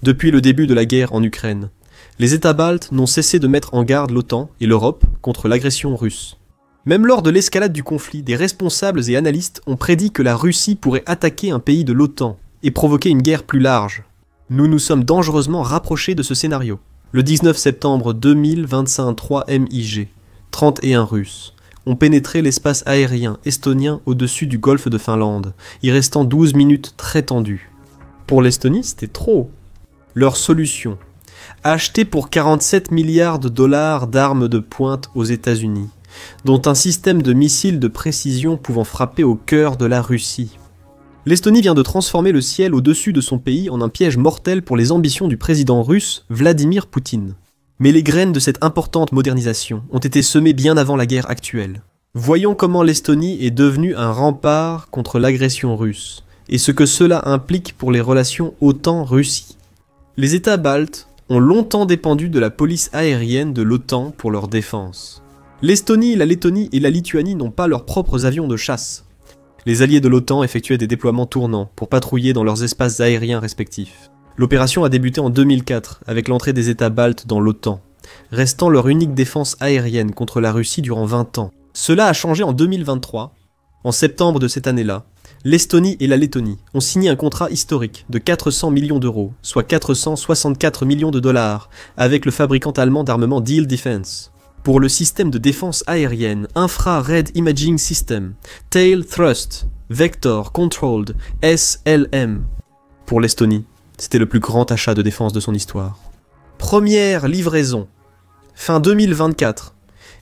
Depuis le début de la guerre en Ukraine, les États baltes n'ont cessé de mettre en garde l'OTAN et l'Europe contre l'agression russe. Même lors de l'escalade du conflit, des responsables et analystes ont prédit que la Russie pourrait attaquer un pays de l'OTAN et provoquer une guerre plus large. Nous nous sommes dangereusement rapprochés de ce scénario. Le 19 septembre 2025, 3 MiG, 31 Russes, ont pénétré l'espace aérien estonien au-dessus du golfe de Finlande, y restant 12 minutes très tendues. Pour l'Estonie, c'était trop. Leur solution: acheter pour 47 milliards de dollars d'armes de pointe aux États-Unis, dont un système de missiles de précision pouvant frapper au cœur de la Russie. L'Estonie vient de transformer le ciel au-dessus de son pays en un piège mortel pour les ambitions du président russe Vladimir Poutine. Mais les graines de cette importante modernisation ont été semées bien avant la guerre actuelle. Voyons comment l'Estonie est devenue un rempart contre l'agression russe, et ce que cela implique pour les relations OTAN-Russie. Les États baltes ont longtemps dépendu de la police aérienne de l'OTAN pour leur défense. L'Estonie, la Lettonie et la Lituanie n'ont pas leurs propres avions de chasse. Les alliés de l'OTAN effectuaient des déploiements tournants pour patrouiller dans leurs espaces aériens respectifs. L'opération a débuté en 2004 avec l'entrée des États baltes dans l'OTAN, restant leur unique défense aérienne contre la Russie durant 20 ans. Cela a changé en 2023. En septembre de cette année-là, l'Estonie et la Lettonie ont signé un contrat historique de 400 millions d'euros, soit 464 millions de dollars, avec le fabricant allemand d'armement Diehl Defense, pour le système de défense aérienne Infrared Imaging System, Tail Thrust, Vector Controlled, SLM. Pour l'Estonie, c'était le plus grand achat de défense de son histoire. Première livraison, fin 2024,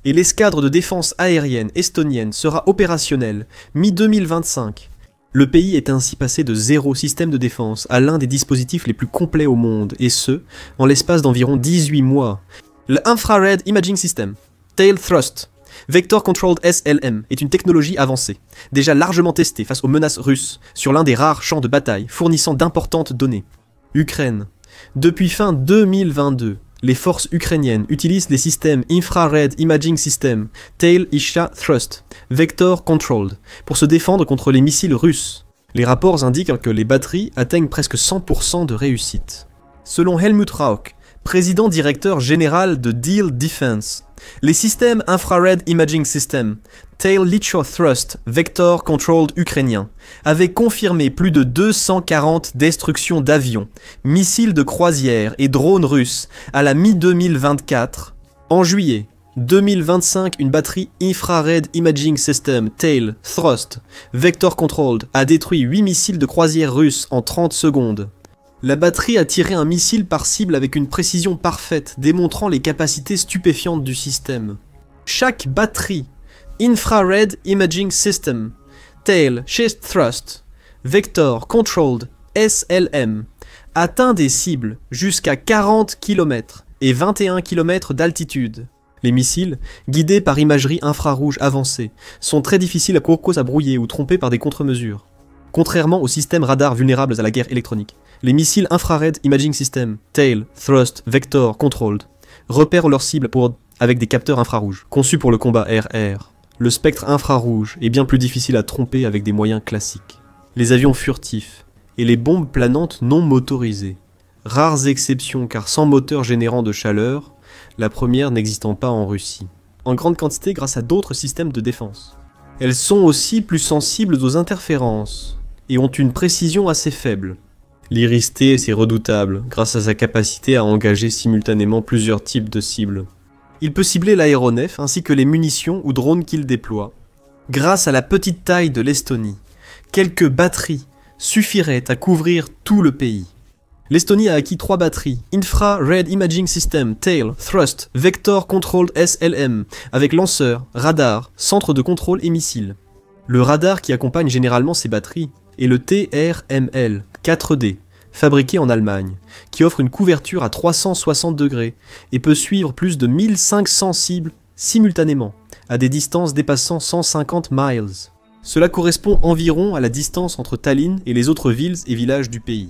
et l'escadre de défense aérienne estonienne sera opérationnelle mi-2025. Le pays est ainsi passé de 0 système de défense à l'un des dispositifs les plus complets au monde, et ce, en l'espace d'environ 18 mois. Le Infrared Imaging System, Tail Thrust, Vector Controlled SLM est une technologie avancée, déjà largement testée face aux menaces russes sur l'un des rares champs de bataille fournissant d'importantes données. Ukraine. Depuis fin 2022, les forces ukrainiennes utilisent les systèmes Infrared Imaging System, Tail Isha Thrust, Vector Controlled, pour se défendre contre les missiles russes. Les rapports indiquent que les batteries atteignent presque 100% de réussite. Selon Helmut Rauch, président directeur général de Diehl Defense, les systèmes Infrared Imaging System, Tail Litcho Thrust, Vector Controlled ukrainiens, avaient confirmé plus de 240 destructions d'avions, missiles de croisière et drones russes à la mi-2024. En juillet 2025, une batterie Infrared Imaging System, Tail Thrust, Vector Controlled a détruit 8 missiles de croisière russes en 30 secondes. La batterie a tiré un missile par cible avec une précision parfaite, démontrant les capacités stupéfiantes du système. Chaque batterie Infrared Imaging System, Tail Shift Thrust, Vector Controlled SLM atteint des cibles jusqu'à 40 km et 21 km d'altitude. Les missiles, guidés par imagerie infrarouge avancée, sont très difficiles à cause à brouiller ou tromper par des contre-mesures. Contrairement aux systèmes radars vulnérables à la guerre électronique, les missiles Infrared Imaging System, Tail, Thrust, Vector, Controlled repèrent leurs cibles avec des capteurs infrarouges, conçus pour le combat air-air. Le spectre infrarouge est bien plus difficile à tromper avec des moyens classiques. Les avions furtifs et les bombes planantes non motorisées. Rares exceptions car sans moteur générant de chaleur, la première n'existant pas en Russie. En grande quantité grâce à d'autres systèmes de défense. Elles sont aussi plus sensibles aux interférences et ont une précision assez faible. L'Iris-T est redoutable grâce à sa capacité à engager simultanément plusieurs types de cibles. Il peut cibler l'aéronef ainsi que les munitions ou drones qu'il déploie. Grâce à la petite taille de l'Estonie, quelques batteries suffiraient à couvrir tout le pays. L'Estonie a acquis 3 batteries, Infrared Imaging System, Tail, Thrust, Vector Controlled SLM, avec lanceurs, radars, centre de contrôle et missiles. Le radar qui accompagne généralement ces batteries est le TRML 4D, fabriqué en Allemagne, qui offre une couverture à 360 degrés et peut suivre plus de 1500 cibles simultanément, à des distances dépassant 150 miles. Cela correspond environ à la distance entre Tallinn et les autres villes et villages du pays.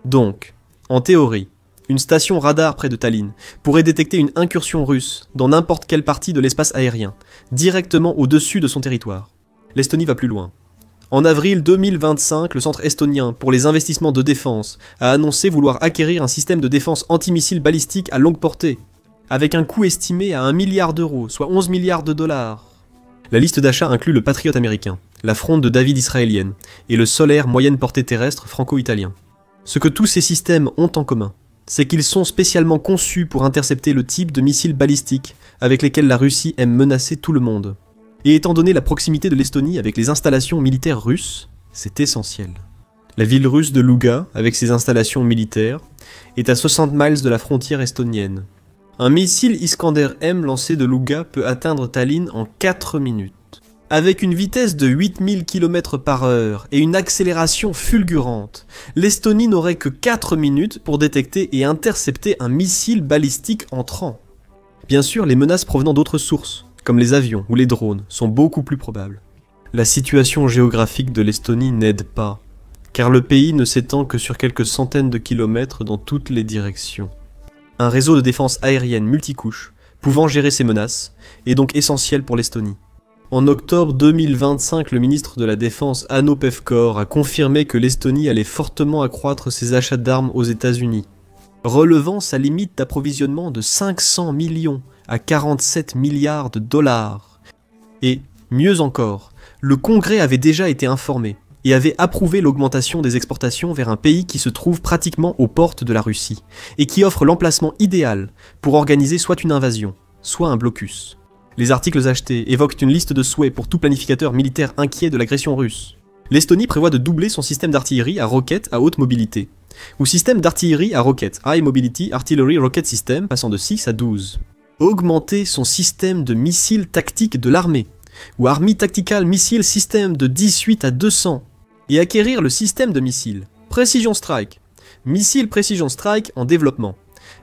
Donc, en théorie, une station radar près de Tallinn pourrait détecter une incursion russe dans n'importe quelle partie de l'espace aérien, directement au-dessus de son territoire. L'Estonie va plus loin. En avril 2025, le Centre estonien pour les investissements de défense a annoncé vouloir acquérir un système de défense antimissile balistique à longue portée, avec un coût estimé à 1 milliard d'euros, soit 11 milliards de dollars. La liste d'achat inclut le Patriot américain, la Fronde de David israélienne, et le Solaire moyenne portée terrestre franco-italien. Ce que tous ces systèmes ont en commun, c'est qu'ils sont spécialement conçus pour intercepter le type de missiles balistiques avec lesquels la Russie aime menacer tout le monde. Et étant donné la proximité de l'Estonie avec les installations militaires russes, c'est essentiel. La ville russe de Louga, avec ses installations militaires, est à 60 miles de la frontière estonienne. Un missile Iskander-M lancé de Louga peut atteindre Tallinn en 4 minutes. Avec une vitesse de 8000 km/h et une accélération fulgurante, l'Estonie n'aurait que 4 minutes pour détecter et intercepter un missile balistique entrant. Bien sûr, les menaces provenant d'autres sources, comme les avions ou les drones, sont beaucoup plus probables. La situation géographique de l'Estonie n'aide pas, car le pays ne s'étend que sur quelques centaines de kilomètres dans toutes les directions. Un réseau de défense aérienne multicouche, pouvant gérer ces menaces, est donc essentiel pour l'Estonie. En octobre 2025, le ministre de la Défense Hanno Pevkur a confirmé que l'Estonie allait fortement accroître ses achats d'armes aux États-Unis, relevant sa limite d'approvisionnement de 500 millions à 47 milliards de dollars. Et, mieux encore, le Congrès avait déjà été informé et avait approuvé l'augmentation des exportations vers un pays qui se trouve pratiquement aux portes de la Russie et qui offre l'emplacement idéal pour organiser soit une invasion, soit un blocus. Les articles achetés évoquent une liste de souhaits pour tout planificateur militaire inquiet de l'agression russe. L'Estonie prévoit de doubler son système d'artillerie à roquettes à haute mobilité, ou système d'artillerie à roquettes, High Mobility Artillery Rocket System, passant de 6 à 12. Augmenter son système de missiles tactiques de l'armée, ou Army Tactical Missile System de 18 à 200, et acquérir le système de missiles Precision Strike, missile Precision Strike en développement.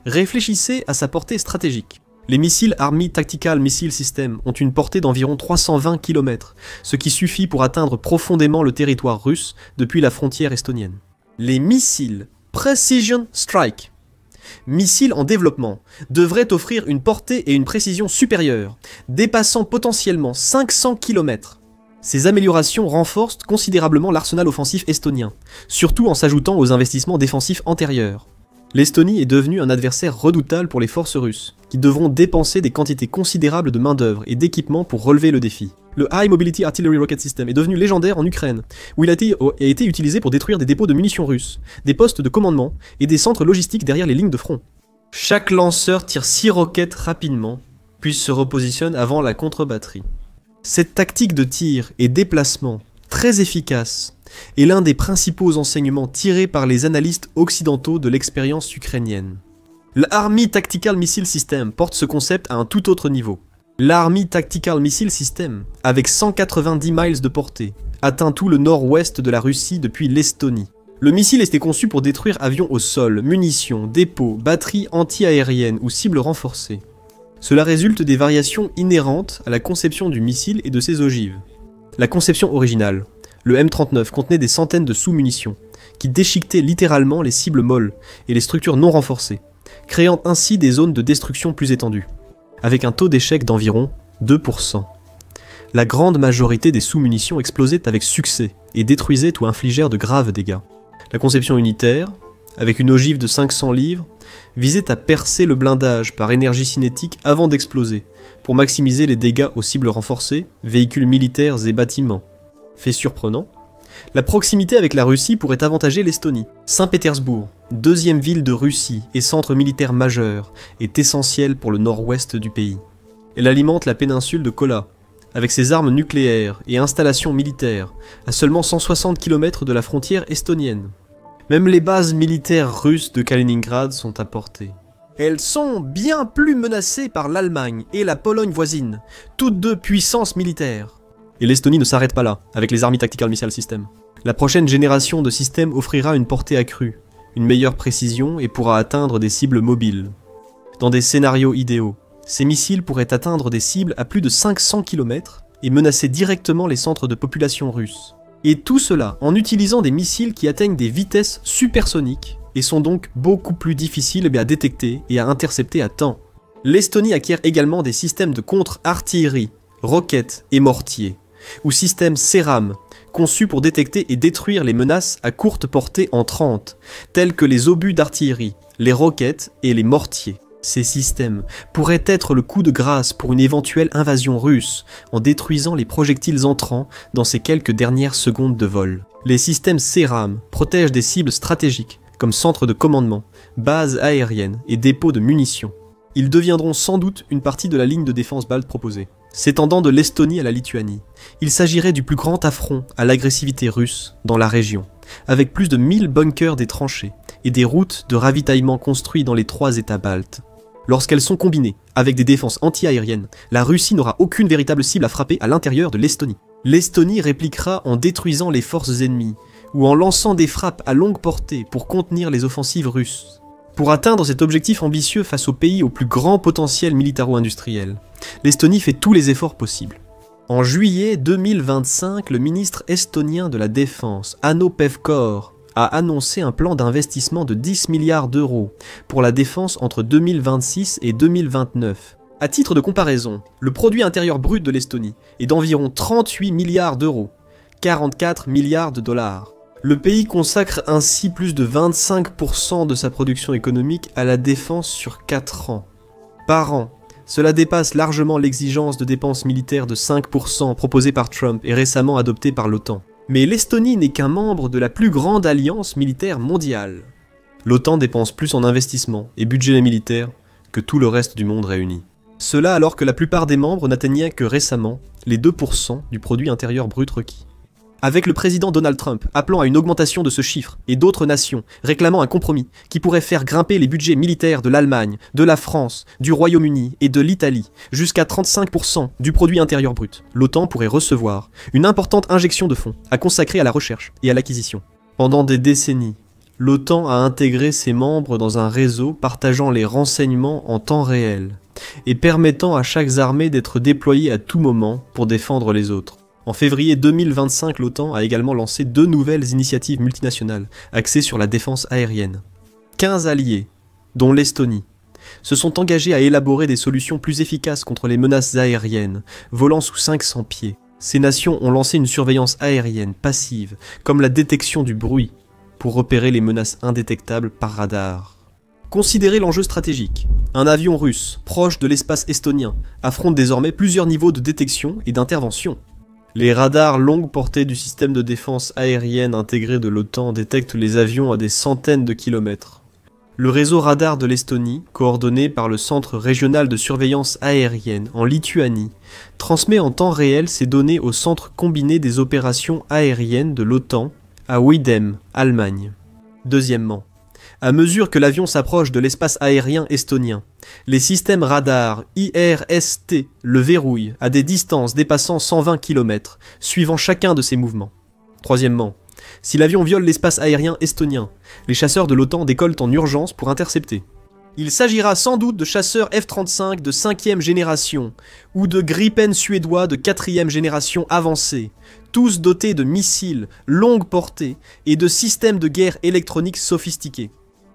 Réfléchissez à sa portée stratégique. Les missiles Army Tactical Missile System ont une portée d'environ 320 km, ce qui suffit pour atteindre profondément le territoire russe depuis la frontière estonienne. Les missiles Precision Strike, missiles en développement, devraient offrir une portée et une précision supérieures, dépassant potentiellement 500 km. Ces améliorations renforcent considérablement l'arsenal offensif estonien, surtout en s'ajoutant aux investissements défensifs antérieurs. L'Estonie est devenue un adversaire redoutable pour les forces russes, qui devront dépenser des quantités considérables de main-d'œuvre et d'équipements pour relever le défi. Le High Mobility Artillery Rocket System est devenu légendaire en Ukraine, où il a été utilisé pour détruire des dépôts de munitions russes, des postes de commandement et des centres logistiques derrière les lignes de front. Chaque lanceur tire 6 roquettes rapidement, puis se repositionne avant la contre-batterie. Cette tactique de tir et déplacement, très efficace, est l'un des principaux enseignements tirés par les analystes occidentaux de l'expérience ukrainienne. L'Army Tactical Missile System porte ce concept à un tout autre niveau. L'Army Tactical Missile System, avec 190 miles de portée, atteint tout le nord-ouest de la Russie depuis l'Estonie. Le missile était conçu pour détruire avions au sol, munitions, dépôts, batteries anti-aériennes ou cibles renforcées. Cela résulte des variations inhérentes à la conception du missile et de ses ogives. La conception originale, le M39 contenait des centaines de sous-munitions, qui déchiquetaient littéralement les cibles molles et les structures non renforcées, créant ainsi des zones de destruction plus étendues, avec un taux d'échec d'environ 2%. La grande majorité des sous-munitions explosaient avec succès et détruisaient ou infligèrent de graves dégâts. La conception unitaire, avec une ogive de 500 livres, visait à percer le blindage par énergie cinétique avant d'exploser, pour maximiser les dégâts aux cibles renforcées, véhicules militaires et bâtiments. Fait surprenant, la proximité avec la Russie pourrait avantager l'Estonie. Saint-Pétersbourg, deuxième ville de Russie et centre militaire majeur, est essentielle pour le nord-ouest du pays. Elle alimente la péninsule de Kola, avec ses armes nucléaires et installations militaires, à seulement 160 km de la frontière estonienne. Même les bases militaires russes de Kaliningrad sont à portée. Elles sont bien plus menacées par l'Allemagne et la Pologne voisine, toutes deux puissances militaires. Et l'Estonie ne s'arrête pas là, avec les Army Tactical Missile System. La prochaine génération de systèmes offrira une portée accrue, une meilleure précision et pourra atteindre des cibles mobiles. Dans des scénarios idéaux, ces missiles pourraient atteindre des cibles à plus de 500 km et menacer directement les centres de population russes. Et tout cela en utilisant des missiles qui atteignent des vitesses supersoniques et sont donc beaucoup plus difficiles à détecter et à intercepter à temps. L'Estonie acquiert également des systèmes de contre-artillerie, roquettes et mortiers, ou systèmes CERAM, conçus pour détecter et détruire les menaces à courte portée entrantes, tels que les obus d'artillerie, les roquettes et les mortiers. Ces systèmes pourraient être le coup de grâce pour une éventuelle invasion russe en détruisant les projectiles entrants dans ces quelques dernières secondes de vol. Les systèmes CERAM protègent des cibles stratégiques comme centres de commandement, bases aériennes et dépôts de munitions. Ils deviendront sans doute une partie de la ligne de défense balte proposée, s'étendant de l'Estonie à la Lituanie. Il s'agirait du plus grand affront à l'agressivité russe dans la région, avec plus de 1000 bunkers des tranchées et des routes de ravitaillement construits dans les 3 États baltes. Lorsqu'elles sont combinées avec des défenses anti-aériennes, la Russie n'aura aucune véritable cible à frapper à l'intérieur de l'Estonie. L'Estonie répliquera en détruisant les forces ennemies ou en lançant des frappes à longue portée pour contenir les offensives russes. Pour atteindre cet objectif ambitieux face au pays au plus grand potentiel militaro-industriel, l'Estonie fait tous les efforts possibles. En juillet 2025, le ministre estonien de la Défense, Hanno Pevkur, a annoncé un plan d'investissement de 10 milliards d'euros pour la défense entre 2026 et 2029. À titre de comparaison, le produit intérieur brut de l'Estonie est d'environ 38 milliards d'euros, 44 milliards de dollars. Le pays consacre ainsi plus de 25% de sa production économique à la défense sur 4 ans. Par an, cela dépasse largement l'exigence de dépenses militaires de 5% proposée par Trump et récemment adoptée par l'OTAN. Mais l'Estonie n'est qu'un membre de la plus grande alliance militaire mondiale. L'OTAN dépense plus en investissement et budget militaire que tout le reste du monde réuni. Cela alors que la plupart des membres n'atteignaient que récemment les 2% du produit intérieur brut requis. Avec le président Donald Trump appelant à une augmentation de ce chiffre et d'autres nations réclamant un compromis qui pourrait faire grimper les budgets militaires de l'Allemagne, de la France, du Royaume-Uni et de l'Italie jusqu'à 35% du produit intérieur brut, l'OTAN pourrait recevoir une importante injection de fonds à consacrer à la recherche et à l'acquisition. Pendant des décennies, l'OTAN a intégré ses membres dans un réseau partageant les renseignements en temps réel et permettant à chaque armée d'être déployée à tout moment pour défendre les autres. En février 2025, l'OTAN a également lancé 2 nouvelles initiatives multinationales axées sur la défense aérienne. 15 alliés, dont l'Estonie, se sont engagés à élaborer des solutions plus efficaces contre les menaces aériennes, volant sous 500 pieds. Ces nations ont lancé une surveillance aérienne passive, comme la détection du bruit, pour repérer les menaces indétectables par radar. Considérez l'enjeu stratégique. Un avion russe, proche de l'espace estonien, affronte désormais plusieurs niveaux de détection et d'intervention. Les radars longue portée du système de défense aérienne intégré de l'OTAN détectent les avions à des centaines de kilomètres. Le réseau radar de l'Estonie, coordonné par le Centre régional de surveillance aérienne en Lituanie, transmet en temps réel ces données au Centre combiné des opérations aériennes de l'OTAN à Weidem, Allemagne. Deuxièmement, à mesure que l'avion s'approche de l'espace aérien estonien, les systèmes radars IRST le verrouillent à des distances dépassant 120 km, suivant chacun de ses mouvements. Troisièmement, si l'avion viole l'espace aérien estonien, les chasseurs de l'OTAN décollent en urgence pour intercepter. Il s'agira sans doute de chasseurs F-35 de 5e génération, ou de Gripen suédois de 4e génération avancée, tous dotés de missiles, longue portée, et de systèmes de guerre électroniques sophistiqués.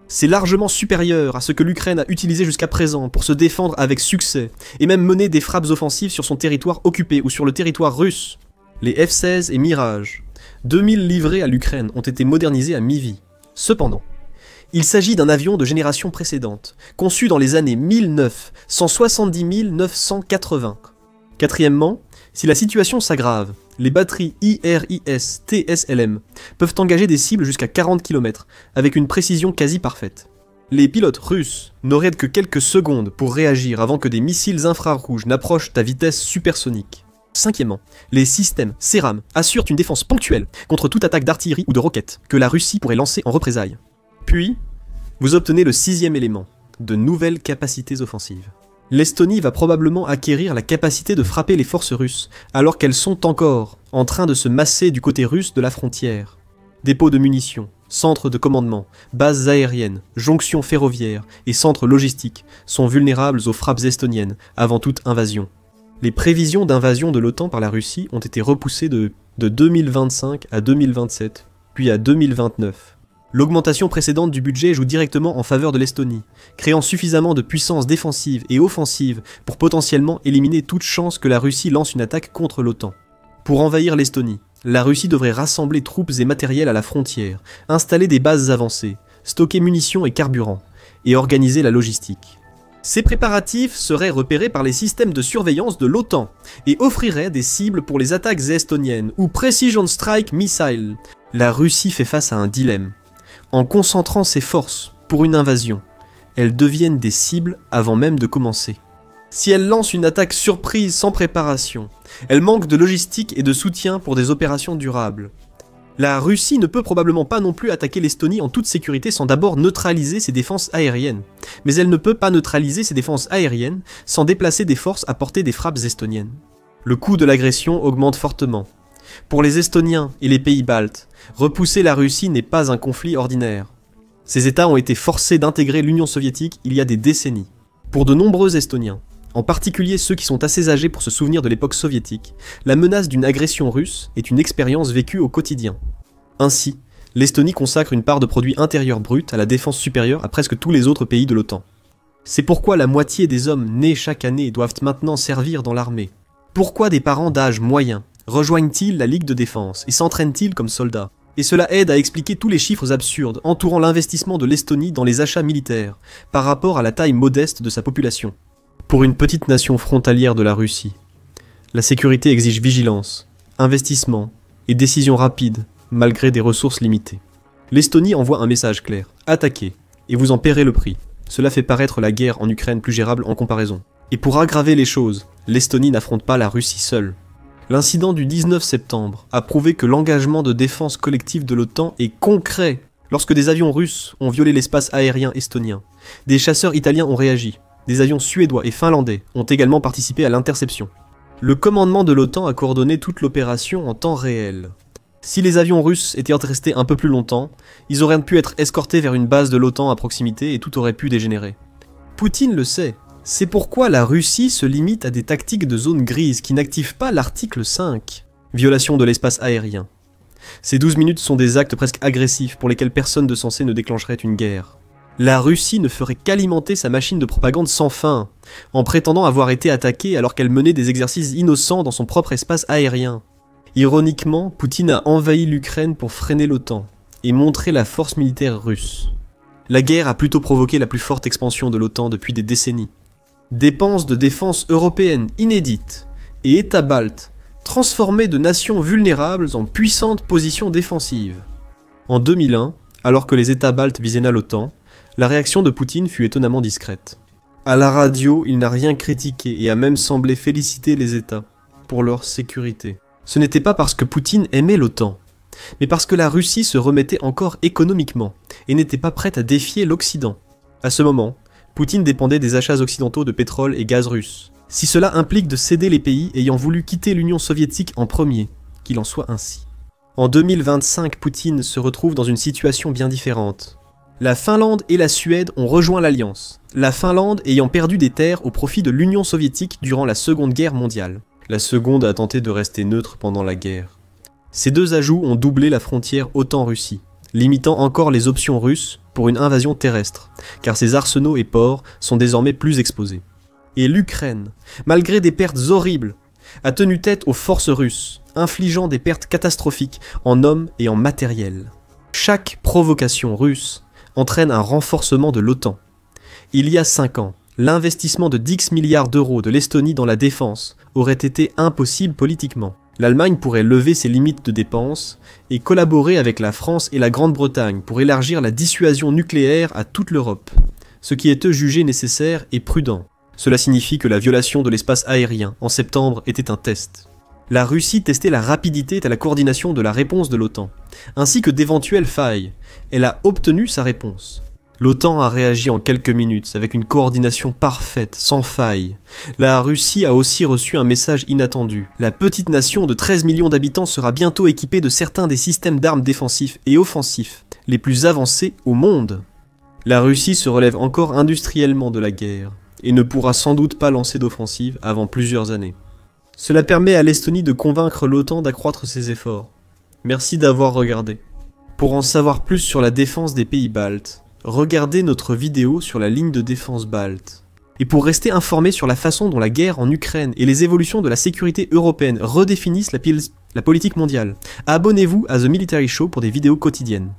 C'est largement supérieur à ce que l'Ukraine a utilisé jusqu'à présent pour se défendre avec succès, et même mener des frappes offensives sur son territoire occupé ou sur le territoire russe. Les F-16 et Mirage, 2000 livrés à l'Ukraine, ont été modernisés à mi-vie. Cependant, il s'agit d'un avion de génération précédente, conçu dans les années 1970-1980. Quatrièmement, si la situation s'aggrave, les batteries IRIS-TSLM peuvent engager des cibles jusqu'à 40 km, avec une précision quasi parfaite. Les pilotes russes n'auraient que quelques secondes pour réagir avant que des missiles infrarouges n'approchent à vitesse supersonique. Cinquièmement, les systèmes CERAM assurent une défense ponctuelle contre toute attaque d'artillerie ou de roquettes que la Russie pourrait lancer en représailles. Puis, vous obtenez le 6e élément, de nouvelles capacités offensives. L'Estonie va probablement acquérir la capacité de frapper les forces russes, alors qu'elles sont encore en train de se masser du côté russe de la frontière. Dépôts de munitions, centres de commandement, bases aériennes, jonctions ferroviaires et centres logistiques sont vulnérables aux frappes estoniennes avant toute invasion. Les prévisions d'invasion de l'OTAN par la Russie ont été repoussées de 2025 à 2027, puis à 2029. L'augmentation précédente du budget joue directement en faveur de l'Estonie, créant suffisamment de puissance défensive et offensive pour potentiellement éliminer toute chance que la Russie lance une attaque contre l'OTAN. Pour envahir l'Estonie, La Russie devrait rassembler troupes et matériel à la frontière, installer des bases avancées, stocker munitions et carburant, et organiser la logistique. Ces préparatifs seraient repérés par les systèmes de surveillance de l'OTAN et offriraient des cibles pour les attaques estoniennes ou Precision Strike Missile. La Russie fait face à un dilemme. En concentrant ses forces pour une invasion, elles deviennent des cibles avant même de commencer. Si elle lance une attaque surprise sans préparation, elle manque de logistique et de soutien pour des opérations durables. La Russie ne peut probablement pas non plus attaquer l'Estonie en toute sécurité sans d'abord neutraliser ses défenses aériennes. Mais elle ne peut pas neutraliser ses défenses aériennes sans déplacer des forces à portée des frappes estoniennes. Le coût de l'agression augmente fortement. Pour les Estoniens et les pays baltes, repousser la Russie n'est pas un conflit ordinaire. Ces États ont été forcés d'intégrer l'Union soviétique il y a des décennies. Pour de nombreux Estoniens, en particulier ceux qui sont assez âgés pour se souvenir de l'époque soviétique, la menace d'une agression russe est une expérience vécue au quotidien. Ainsi, l'Estonie consacre une part de produit intérieur brut à la défense supérieure à presque tous les autres pays de l'OTAN. C'est pourquoi la moitié des hommes nés chaque année doivent maintenant servir dans l'armée. Pourquoi des parents d'âge moyen rejoignent-ils la Ligue de défense et s'entraînent-ils comme soldats? Et cela aide à expliquer tous les chiffres absurdes entourant l'investissement de l'Estonie dans les achats militaires, par rapport à la taille modeste de sa population. Pour une petite nation frontalière de la Russie, la sécurité exige vigilance, investissement et décisions rapides, malgré des ressources limitées. L'Estonie envoie un message clair, attaquez, et vous en paierez le prix. Cela fait paraître la guerre en Ukraine plus gérable en comparaison. Et pour aggraver les choses, l'Estonie n'affronte pas la Russie seule. L'incident du 19 septembre a prouvé que l'engagement de défense collective de l'OTAN est concret. Lorsque des avions russes ont violé l'espace aérien estonien, des chasseurs italiens ont réagi. Des avions suédois et finlandais ont également participé à l'interception. Le commandement de l'OTAN a coordonné toute l'opération en temps réel. Si les avions russes étaient restés un peu plus longtemps, ils auraient pu être escortés vers une base de l'OTAN à proximité et tout aurait pu dégénérer. Poutine le sait. C'est pourquoi la Russie se limite à des tactiques de zone grise qui n'activent pas l'article 5, violation de l'espace aérien. Ces 12 minutes sont des actes presque agressifs pour lesquels personne de sensé ne déclencherait une guerre. La Russie ne ferait qu'alimenter sa machine de propagande sans fin, en prétendant avoir été attaquée alors qu'elle menait des exercices innocents dans son propre espace aérien. Ironiquement, Poutine a envahi l'Ukraine pour freiner l'OTAN et montrer la force militaire russe. La guerre a plutôt provoqué la plus forte expansion de l'OTAN depuis des décennies. Dépenses de défense européennes inédites et États baltes transformés de nations vulnérables en puissantes positions défensives. En 2001, alors que les États baltes visaient l'OTAN, la réaction de Poutine fut étonnamment discrète. À la radio, il n'a rien critiqué et a même semblé féliciter les États pour leur sécurité. Ce n'était pas parce que Poutine aimait l'OTAN, mais parce que la Russie se remettait encore économiquement et n'était pas prête à défier l'Occident. À ce moment, Poutine dépendait des achats occidentaux de pétrole et gaz russe. Si cela implique de céder les pays ayant voulu quitter l'Union soviétique en premier, qu'il en soit ainsi. En 2025, Poutine se retrouve dans une situation bien différente. La Finlande et la Suède ont rejoint l'Alliance, la Finlande ayant perdu des terres au profit de l'Union soviétique durant la Seconde Guerre mondiale. La seconde a tenté de rester neutre pendant la guerre. Ces deux ajouts ont doublé la frontière OTAN-Russie, limitant encore les options russes pour une invasion terrestre, car ses arsenaux et ports sont désormais plus exposés. Et l'Ukraine, malgré des pertes horribles, a tenu tête aux forces russes, infligeant des pertes catastrophiques en hommes et en matériel. Chaque provocation russe entraîne un renforcement de l'OTAN. Il y a 5 ans, l'investissement de 10 milliards d'euros de l'Estonie dans la défense aurait été impossible politiquement. L'Allemagne pourrait lever ses limites de dépenses et collaborer avec la France et la Grande-Bretagne pour élargir la dissuasion nucléaire à toute l'Europe, ce qui est jugé nécessaire et prudent. Cela signifie que la violation de l'espace aérien en septembre était un test. La Russie testait la rapidité et la coordination de la réponse de l'OTAN, ainsi que d'éventuelles failles. Elle a obtenu sa réponse. L'OTAN a réagi en quelques minutes, avec une coordination parfaite, sans faille. La Russie a aussi reçu un message inattendu. La petite nation de 13 millions d'habitants sera bientôt équipée de certains des systèmes d'armes défensifs et offensifs les plus avancés au monde. La Russie se relève encore industriellement de la guerre, et ne pourra sans doute pas lancer d'offensive avant plusieurs années. Cela permet à l'Estonie de convaincre l'OTAN d'accroître ses efforts. Merci d'avoir regardé. Pour en savoir plus sur la défense des pays baltes, regardez notre vidéo sur la ligne de défense balte. Et pour rester informé sur la façon dont la guerre en Ukraine et les évolutions de la sécurité européenne redéfinissent la politique mondiale. Abonnez-vous à The Military Show pour des vidéos quotidiennes.